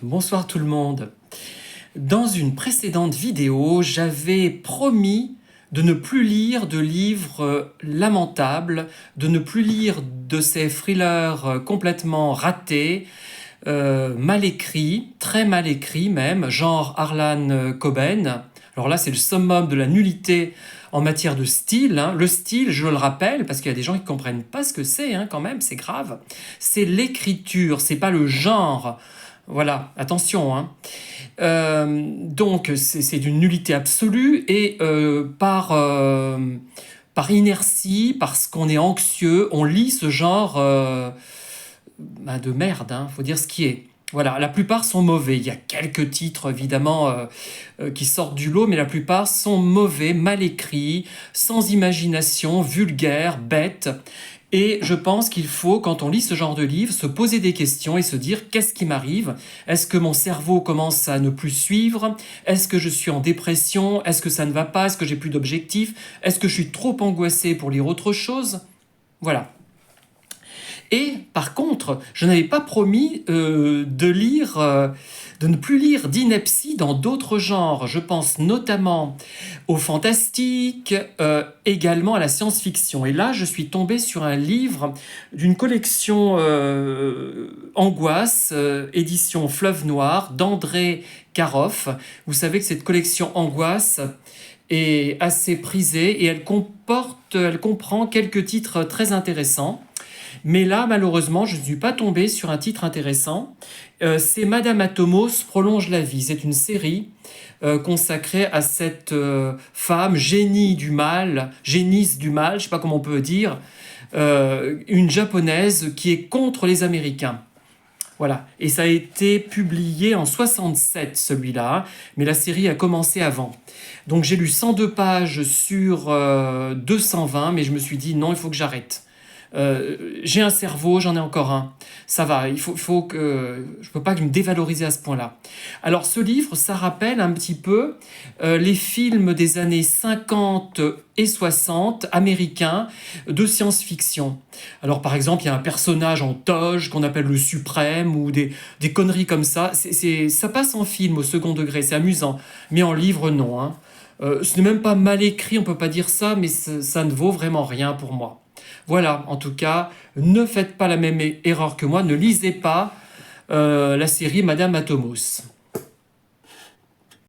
Bonsoir tout le monde. Dans une précédente vidéo, j'avais promis de ne plus lire de livres lamentables, de ne plus lire de ces thrillers complètement ratés, mal écrits, très mal écrits même, genre Harlan Coben. Alors là, c'est le summum de la nullité en matière de style. Le style, je le rappelle, parce qu'il y a des gens qui ne comprennent pas ce que c'est quand même, c'est grave. C'est l'écriture, c'est pas le genre. Voilà, attention. Donc, c'est d'une nullité absolue et par inertie, parce qu'on est anxieux, on lit ce genre de merde, faut dire ce qui est. Voilà, la plupart sont mauvais. Il y a quelques titres, évidemment, qui sortent du lot, mais la plupart sont mauvais, mal écrits, sans imagination, vulgaires, bêtes. Et je pense qu'il faut, quand on lit ce genre de livre, se poser des questions et se dire qu'est-ce qui m'arrive? Est-ce que mon cerveau commence à ne plus suivre? Est-ce que je suis en dépression? Est-ce que ça ne va pas? Est-ce que j'ai plus d'objectifs? Est-ce que je suis trop angoissé pour lire autre chose? Voilà. Et par contre, je n'avais pas promis de ne plus lire d'ineptie dans d'autres genres. Je pense notamment au fantastique, également à la science-fiction. Et là, je suis tombé sur un livre d'une collection Angoisse, édition Fleuve Noir, d'André Karoff. Vous savez que cette collection Angoisse est assez prisée et elle comprend quelques titres très intéressants. Mais là, malheureusement, je ne suis pas tombé sur un titre intéressant. C'est Madame Atomos prolonge la vie. C'est une série consacrée à cette femme génisse du mal, je ne sais pas comment on peut dire, une japonaise qui est contre les Américains. Voilà, et ça a été publié en 67, celui-là, mais la série a commencé avant. Donc j'ai lu 102 pages sur 220, mais je me suis dit non, il faut que j'arrête. J'ai un cerveau, j'en ai encore un. Ça va, il faut que... Je peux pas me dévaloriser à ce point-là. Alors ce livre, ça rappelle un petit peu les films des années 50 et 60 américains de science-fiction. Alors par exemple, il y a un personnage en toge qu'on appelle le suprême ou des conneries comme ça. Ça passe en film au second degré, c'est amusant. Mais en livre, non. Ce n'est même pas mal écrit, on peut pas dire ça, mais ça ne vaut vraiment rien pour moi. Voilà, en tout cas, ne faites pas la même erreur que moi, ne lisez pas la série Madame Atomos.